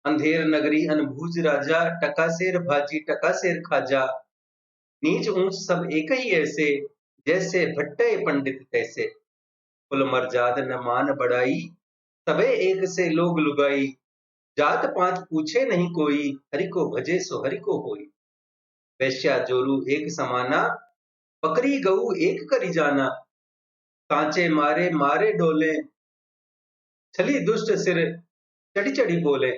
अंधेर नगरी अनभूज राजा, टकासेर भाजी टकासेर खाजा, नीच ऊंच सब एक ही ऐसे, जैसे भट्टे पंडित तैसे। कुल मर्जाद न मान बढ़ाई, सबे एक से लोग लुगाई। जात पात पूछे नहीं कोई, हरि को भजे सो हरि को होई। वैश्या जोरू एक समाना, बकरी गऊ एक करी जाना। कांचे मारे मारे डोले, छली दुष्ट सिर चढ़ी चढ़ी बोले।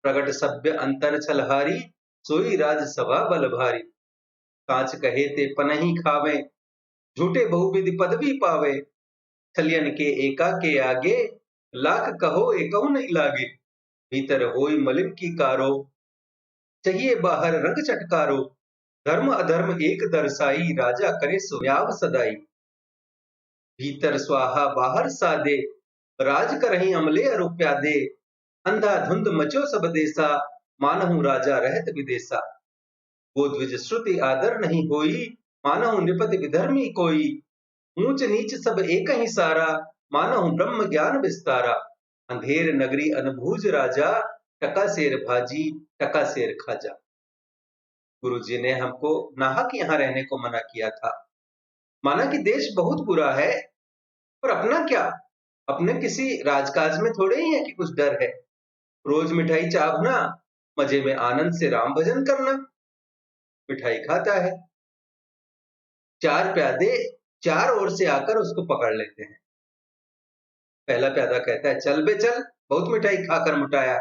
प्रगट सभ्य अंतर छलहारी, सोई राज सभा बल भारी। कांच कहे ते पनही खावे, झूठे बहुविधि पदवी पावे। छलियन के एका के आगे, लाख कहो एकहु नहीं लागे। भीतर होई मलिन की कारो, चाहिए बाहर रंग चटकारो। धर्म अधर्म एक दरसाई, राजा करे सो न्याव सदाई। भीतर स्वाहा बाहर सादे, राज करही अमले अरु प्यादे। अंधाधुंध मचो सब देसा, मानहु राजा रहत विदेसा। वो द्विज श्रुति आदर नहीं होई, मानहु निपति विधर्मी कोई। ऊंच नीच सब एक ही सारा, मानहु ब्रह्म ज्ञान विस्तारा। अंधेर नगरी अनभूज राजा, टका शेर भाजी टका शेर खाजा। गुरु जी ने हमको नाहक यहाँ रहने को मना किया था। माना कि देश बहुत बुरा है, पर अपना क्या, अपने किसी राजकाज में थोड़े ही है कि कुछ डर है। रोज मिठाई चावना, मजे में आनंद से राम भजन करना। मिठाई खाता है, चार प्यादे चार ओर से आकर उसको पकड़ लेते हैं। पहला प्यादा कहता है चल बे चल, बहुत मिठाई खाकर मुटाया,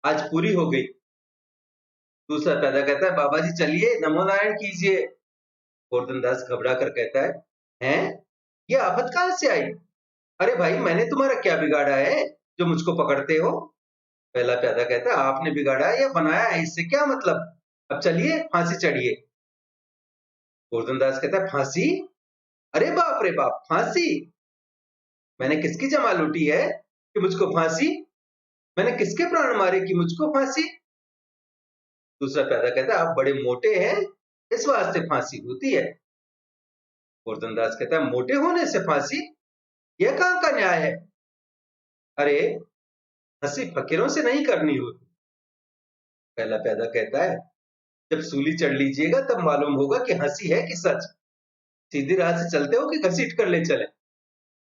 आज पूरी हो गई। दूसरा प्यादा कहता है बाबा जी चलिए नमो नारायण कीजिए। गोवर्धन दास घबरा कर कहता है हैं, ये आफत कहां से आई? अरे भाई मैंने तुम्हारा क्या बिगाड़ा है जो मुझको पकड़ते हो? पहला प्यादा कहता है आपने बिगाड़ा है या बनाया है, इससे क्या मतलब, अब चलिए फांसी चढ़िए। गोवर्धन दास कहता है फांसी? अरे बाप रे बाप, फांसी? मैंने किसकी जमा लूटी है कि मुझको फांसी? मैंने किसके प्राण मारे कि मुझको फांसी? दूसरा प्यादा कहता है आप बड़े मोटे हैं, इस वास्ते फांसी होती है। गोवर्धन दास कहता है मोटे होने से फांसी, यह कहां का न्याय है? अरे हंसी फकीरों से नहीं करनी होती। पहला प्यादा कहता है जब सूली चढ़ लीजिएगा तब मालूम होगा कि हंसी है कि सच। सीधी राह से चलते हो कि घसीट कर ले चले?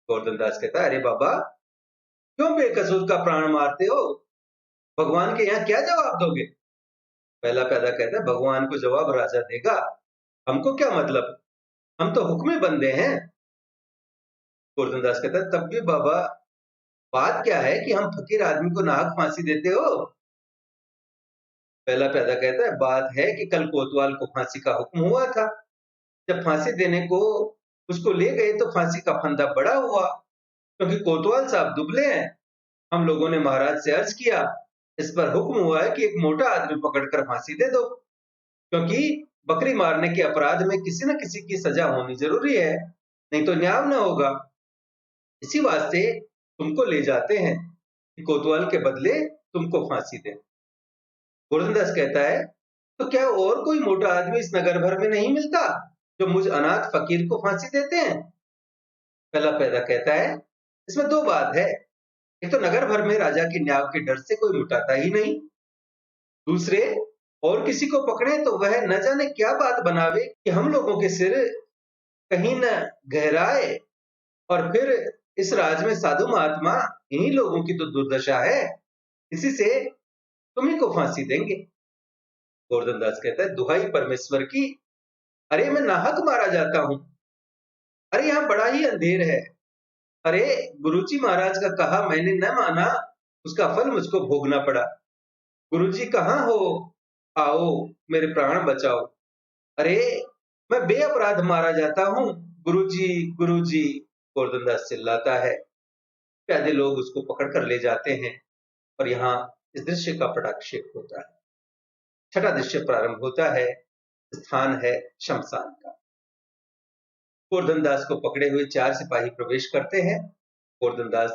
गोवर्धन दास कहता है अरे बाबा क्यों बेकसूर का प्राण मारते हो? भगवान के यहाँ क्या जवाब दोगे? पहला प्यादा कहता है भगवान को जवाब राजा देगा, हमको क्या मतलब, हम तो हुक्मे बंदे हैं। गोवर्धन दास कहता है तब भी बाबा बात क्या है कि हम फकीर आदमी को नाहक फांसी देते हो? पहला प्यादा कहता है बात है कि कल कोतवाल को फांसी का हुक्म हुआ था। जब फांसी देने को उसको ले गए तो फांसी का फंदा बड़ा हुआ, क्योंकि कोतवाल साहब दुबले हैं। हम लोगों ने महाराज से अर्ज किया, इस पर हुक्म हुआ है कि एक मोटा आदमी पकड़कर फांसी दे दो, क्योंकि बकरी मारने के अपराध में किसी न किसी की सजा होनी जरूरी है, नहीं तो न्याय न होगा। इसी वास्ते तुमको ले जाते हैं कि कोतवाल के बदले तुमको फांसी दें। गोवर्धन दास कहता है तो क्या और कोई मोटा आदमी इस नगर भर में नहीं मिलता जो मुझ अनाथ फकीर को फांसी देते हैं? पहला पैदा कहता है इसमें दो बात है, एक तो नगर भर में राजा के न्याय के डर से कोई लुटाता ही नहीं, दूसरे और किसी को पकड़े तो वह न जाने क्या बात बनावे कि हम लोगों के सिर कहीं न गहराए, और फिर इस राज में साधु महात्मा इन्हीं लोगों की तो दुर्दशा है, इसी से तुम्ही को फांसी देंगे। गोवर्धन दास कहता है दुहाई परमेश्वर की, अरे मैं नाहक मारा जाता हूं, अरे यहाँ बड़ा ही अंधेर है, अरे गुरुजी महाराज का कहा मैंने न माना, उसका फल मुझको भोगना पड़ा। गुरुजी कहाँ हो, आओ मेरे प्राण बचाओ। अरे मैं बेअपराध मारा जाता हूँ, गुरुजी गुरुजी। गोवर्धन दास चिल्लाता है। प्यादे लोग उसको पकड़ कर ले जाते हैं और यहाँ इस दृश्य का पटाक्षेप होता है। छठा दृश्य प्रारंभ होता है, स्थान है शमशान का। गोवर्धन दास को पकड़े हुए चार सिपाही प्रवेश करते हैं। गोवर्धन दास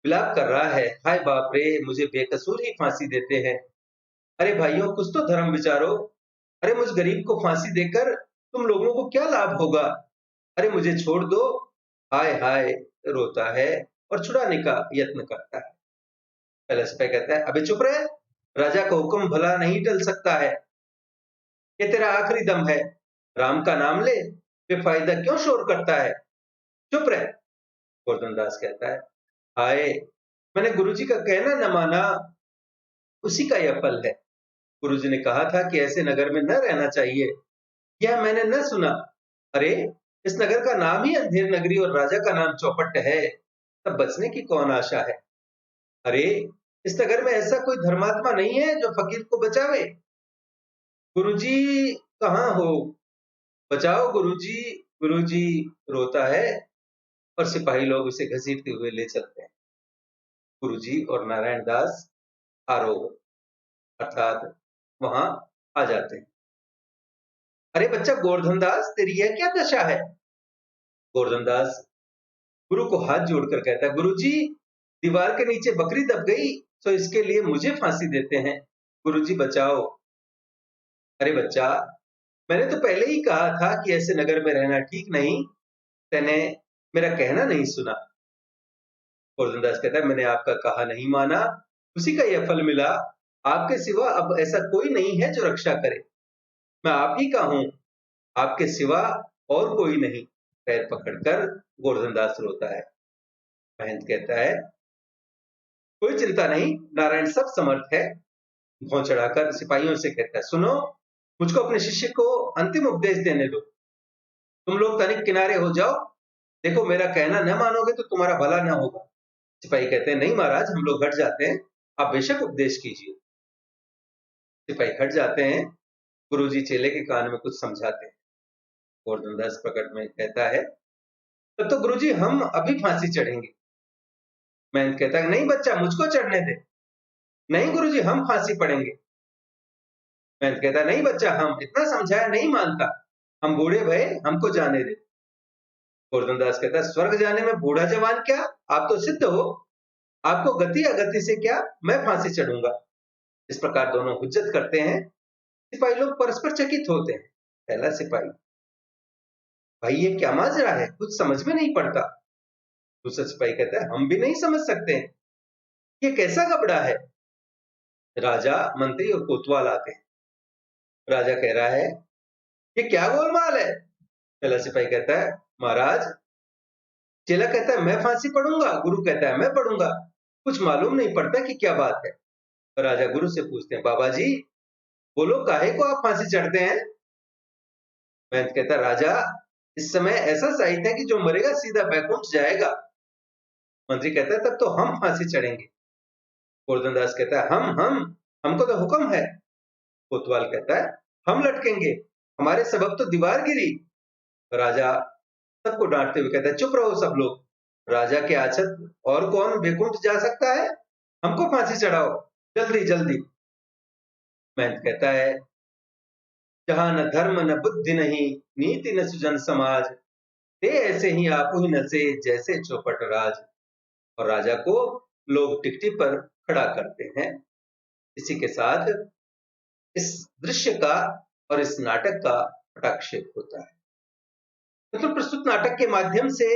विलाप कर रहा है, हाय बाप रे मुझे बेकसूर ही फांसी देते हैं। अरे भाइयों कुछ तो धर्म विचारो, अरे मुझ गरीब को फांसी देकर तुम लोगों को क्या लाभ होगा? अरे मुझे छोड़ दो। हाय हाय रोता है और छुड़ाने का यत्न करता है। पहले सिपाही कहता है अबे चुप रहे, राजा का हुक्म भला नहीं टल सकता है, ये तेरा आखिरी दम है, राम का नाम ले, बेफायदा क्यों शोर करता है, चुप रह। गोवर्धनदास कहता है, हाय, मैंने गुरुजी का कहना न माना, उसी का यह फल है। गुरुजी ने कहा था कि ऐसे नगर में न रहना चाहिए, यह मैंने न सुना। अरे, इस नगर का नाम ही अंधेर नगरी और राजा का नाम चौपट है, तब बचने की कौन आशा है? अरे, इस नगर में ऐसा कोई धर्मात्मा नहीं है जो फकीर को बचावे। गुरुजी कहाँ हो? बचाओ गुरुजी, गुरुजी रोता है और सिपाही लोग उसे घसीटते हुए ले चलते हैं। गुरुजी और नारायण दास आरोह अर्थात वहां आ जाते हैं। अरे बच्चा गोवर्धन दास, तेरी यह क्या दशा है? गोवर्धन दास गुरु को हाथ जोड़कर कहता है, गुरुजी, दीवार के नीचे बकरी दब गई, तो इसके लिए मुझे फांसी देते हैं। गुरुजी बचाओ। अरे बच्चा, मैंने तो पहले ही कहा था कि ऐसे नगर में रहना ठीक नहीं, तूने मेरा कहना नहीं सुना। गोवर्धन दास कहता है, मैंने आपका कहा नहीं माना, उसी का यह फल मिला। आपके सिवा अब ऐसा कोई नहीं है जो रक्षा करे। मैं आप ही का हूं, आपके सिवा और कोई नहीं। पैर पकड़कर गोवर्धन दास रोता है। महंत कहता है, कोई चिंता नहीं, नारायण सब समर्थ है। भौं चढ़ाकर सिपाहियों से कहता है, सुनो, मुझको अपने शिष्य को अंतिम उपदेश देने दो। तुम लोग तनिक किनारे हो जाओ, देखो मेरा कहना न मानोगे तो तुम्हारा भला न होगा। सिपाही कहते हैं, नहीं महाराज, हम लोग हट जाते हैं, आप बेशक उपदेश कीजिए। सिपाही हट जाते हैं। गुरुजी चेले के कान में कुछ समझाते हैं। गोवर्धन दास प्रकट में कहता है, तब तो गुरुजी हम अभी फांसी चढ़ेंगे। महंत कहता है, नहीं बच्चा, मुझको चढ़ने दे। नहीं गुरुजी, हम फांसी पड़ेंगे। महंत कहता है, नहीं बच्चा, हम इतना समझाया नहीं मानता, हम बूढ़े भये, हमको जाने दे। गोवर्धन दास कहता है, स्वर्ग जाने में बूढ़ा जवान क्या, आप तो सिद्ध हो, आपको गति अगति से क्या, मैं फांसी चढ़ूंगा। इस प्रकार दोनों हुज्जत करते हैं। सिपाही लोग परस्पर चकित होते हैं। पहला सिपाही, भाई ये क्या माजरा है, कुछ समझ में नहीं पड़ता। दूसरा सिपाही कहता है, हम भी नहीं समझ सकते हैं, ये कैसा कपड़ा है। राजा, मंत्री और कोतवाल आते हैं। राजा कह रहा है, ये क्या गोलमाल है। पहला सिपाही कहता है, महाराज। चेला कहता है, मैं फांसी पढ़ूंगा। गुरु कहता है, मैं पढ़ूंगा। कुछ मालूम नहीं पड़ता कि क्या बात है। राजा गुरु से पूछते हैं, बाबा जी, बोलो, काहे को आप फांसी चढ़ते हैं। महंत कहता है, राजा, इस समय ऐसा साहित्य है कि जो मरेगा सीधा बैकुंठ जाएगा। मंत्री कहता है, तब तो हम फांसी चढ़ेंगे। गोवर्धन दास कहता है, हम हमको तो हुक्म है। कोतवाल कहता है, हम लटकेंगे, हमारे सबब तो दीवार गिरी। राजा सबको डांटते हुए कहता है, चुप रहो सब लोग। राजा के आछत और कौन बैकुंठ जा सकता है, हमको फांसी चढ़ाओ, जल्दी जल्दी। महंत कहता है, जहां न धर्म न बुद्धि नहीं, नीति न सुजन समाज, ते ऐसे ही आपू ही नसे जैसे चौपट राज। और राजा को लोग टिकटी पर खड़ा करते हैं। इसी के साथ इस दृश्य का और इस नाटक का पटाक्षेप होता है। तो प्रस्तुत नाटक के माध्यम से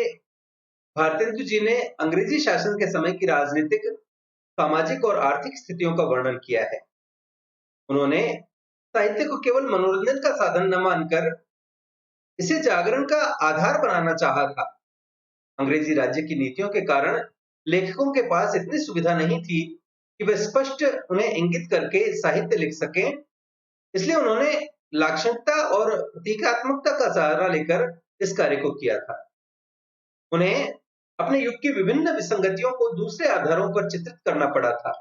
भारतेंदु जी ने अंग्रेजी शासन के समय की राजनीतिक, सामाजिक और आर्थिक स्थितियों का वर्णन किया है। उन्होंने साहित्य को केवल मनोरंजन का साधन न मानकर इसे जागरण का आधार बनाना चाहा था। अंग्रेजी राज्य की नीतियों के कारण लेखकों के पास इतनी सुविधा नहीं थी कि वे स्पष्ट उन्हें इंगित करके साहित्य लिख सकें। इसलिए उन्होंने लाक्षणिकता और प्रतीकात्मकता का सहारा लेकर इस कार्य को किया था। उन्हें अपने युग की विभिन्न विसंगतियों को दूसरे आधारों पर चित्रित करना पड़ा था।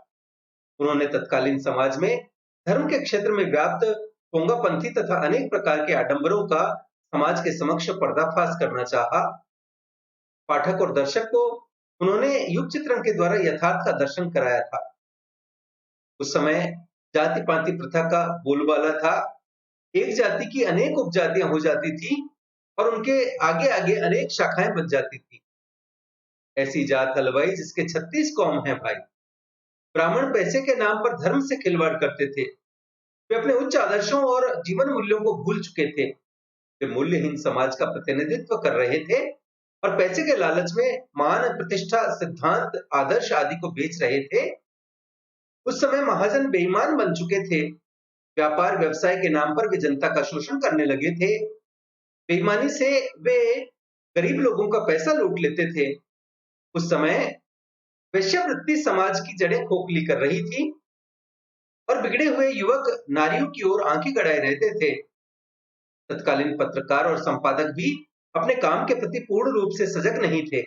उन्होंने तत्कालीन समाज में धर्म के क्षेत्र में व्याप्त पोंगापंथी तथा अनेक प्रकार के आडंबरों का समाज के समक्ष पर्दाफाश करना चाहा। पाठक और दर्शक को उन्होंने युग चित्रण के द्वारा यथार्थ का दर्शन कराया था। उस समय जाति पाति प्रथा का बोलबाला था। एक जाति की अनेक उपजातियां हो जाती थी और उनके आगे आगे अनेक शाखाएं बन जाती थी। ऐसी जात हलवाई जिसके 36 कौम हैं भाई। ब्राह्मण पैसे के नाम पर धर्म से खिलवाड़ करते थे। वे अपने उच्च आदर्शों और जीवन मूल्यों को भूल चुके थे। वे मूल्यहीन समाज का प्रतिनिधित्व कर रहे थे और पैसे के लालच में मान, प्रतिष्ठा, सिद्धांत, आदर्श आदि को बेच रहे थे। उस समय महाजन बेईमान बन चुके थे। व्यापार व्यवसाय के नाम पर वे जनता का शोषण करने लगे थे। बेईमानी से वे गरीब लोगों का पैसा लूट लेते थे। उस समय वेश्यावृत्ति समाज की जड़ें खोखली कर रही थी और बिगड़े हुए युवक नारियों की ओर आंखें गड़ाए रहते थे। तत्कालीन पत्रकार और संपादक भी अपने काम के प्रति पूर्ण रूप से सजग नहीं थे।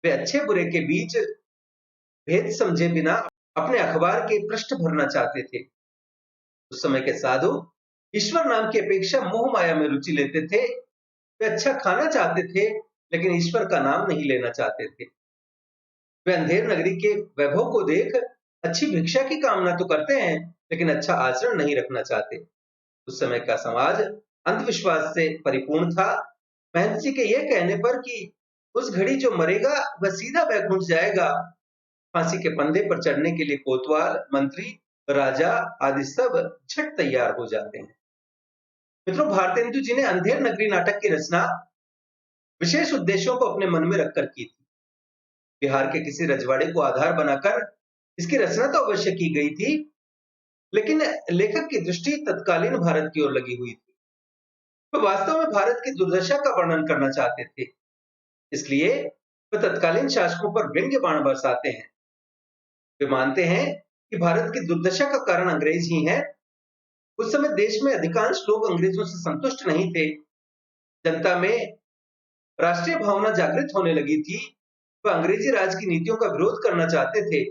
वे अच्छे बुरे के बीच भेद समझे बिना अपने अखबार के पृष्ठ भरना चाहते थे। उस समय के साधु ईश्वर नाम की अपेक्षा मोह माया में रुचि लेते थे। वे अच्छा खाना चाहते थे, लेकिन ईश्वर का नाम नहीं लेना चाहते थे। वे अंधेर नगरी के वैभव को देख अच्छी भिक्षा की कामना तो करते हैं, लेकिन अच्छा आचरण नहीं रखना चाहते। उस समय का समाज अंधविश्वास से परिपूर्ण था। महंत जी के यह कहने पर कि उस घड़ी जो मरेगा वह सीधा बैकुंठ जाएगा, फांसी के फंदे पर चढ़ने के लिए कोतवाल, मंत्री, राजा आदि सब झट तैयार हो जाते हैं। मित्रों, भारतेंदु जी ने अंधेर नगरी नाटक की रचना विशेष उद्देश्यों को अपने मन में रखकर की थी। बिहार के किसी रजवाड़े को आधार बनाकर इसकी रचना तो अवश्य की गई थी, लेकिन लेखक की दृष्टि तत्कालीन भारत की ओर लगी हुई थी। वे वास्तव में भारत की दुर्दशा का वर्णन करना चाहते थे, इसलिए वे तत्कालीन शासकों पर व्यंग्य बाण बरसाते हैं। वे मानते हैं कि भारत की दुर्दशा का कारण अंग्रेज ही हैं। उस समय देश में अधिकांश लोग अंग्रेजों से संतुष्ट नहीं थे। जनता में राष्ट्रीय भावना जागृत होने लगी थी। वह अंग्रेजी राज की नीतियों का विरोध करना चाहते थे।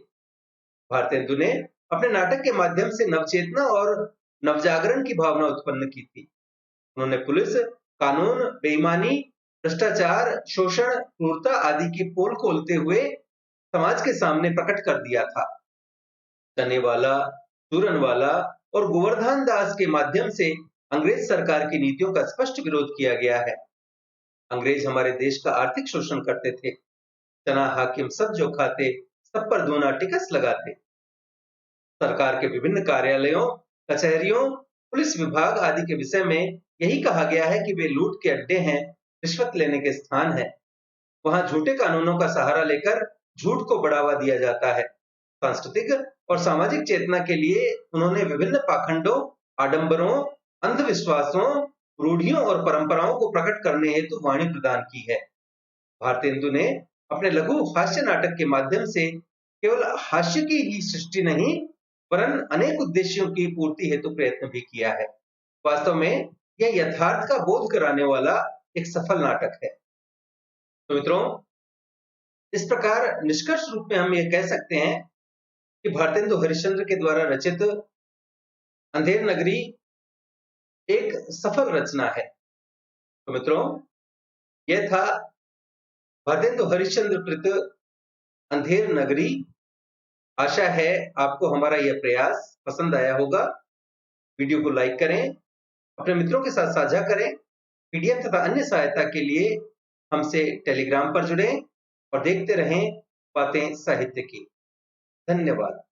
भारतेंदु ने अपने नाटक के माध्यम से नवचेतना और नवजागरण की भावना उत्पन्न की थी। उन्होंने पुलिस, कानून, बेईमानी, भ्रष्टाचार, शोषण, क्रूरता आदि की पोल खोलते हुए समाज के सामने प्रकट कर दिया था। तनेवाला, चूरनवाला और गोवर्धन दास के माध्यम से अंग्रेज सरकार की नीतियों का स्पष्ट विरोध किया गया है। अंग्रेज हमारे देश का आर्थिक शोषण करते थे। तना हाकिम सब जो खाते, सब पर दूना टिकस लगाते। सरकार के विभिन्न कार्यालयों, कचहरियों, पुलिस विभाग आदि के विषय में यही कहा गया है कि वे लूट के अड्डे हैं, रिश्वत लेने के स्थान है। वहां झूठे कानूनों का सहारा लेकर झूठ को बढ़ावा दिया जाता है। सांस्कृतिक और सामाजिक चेतना के लिए उन्होंने विभिन्न पाखंडों, आडंबरों, अंधविश्वासों, रूढ़ियों और परंपराओं को प्रकट करने हेतु वाणी प्रदान की है। भारतेंदु ने अपने लघु हास्य नाटक के माध्यम से केवल हास्य की ही सृष्टि नहीं, वरन अनेक उद्देश्यों की पूर्ति हेतु प्रयत्न भी किया है। वास्तव में यह यथार्थ का बोध कराने वाला एक सफल नाटक है। तो मित्रों, इस प्रकार निष्कर्ष रूप में हम यह कह सकते हैं कि भारतेंदु हरिश्चंद्र के द्वारा रचित अंधेर नगरी एक सफल रचना है। तो मित्रों, यह था भारतेंदु हरिश्चंद्र कृत अंधेर नगरी। आशा है आपको हमारा यह प्रयास पसंद आया होगा। वीडियो को लाइक करें, अपने मित्रों के साथ साझा करें। पीडीएफ तथा अन्य सहायता के लिए हमसे टेलीग्राम पर जुड़ें और देखते रहें बातें साहित्य की। धन्यवाद।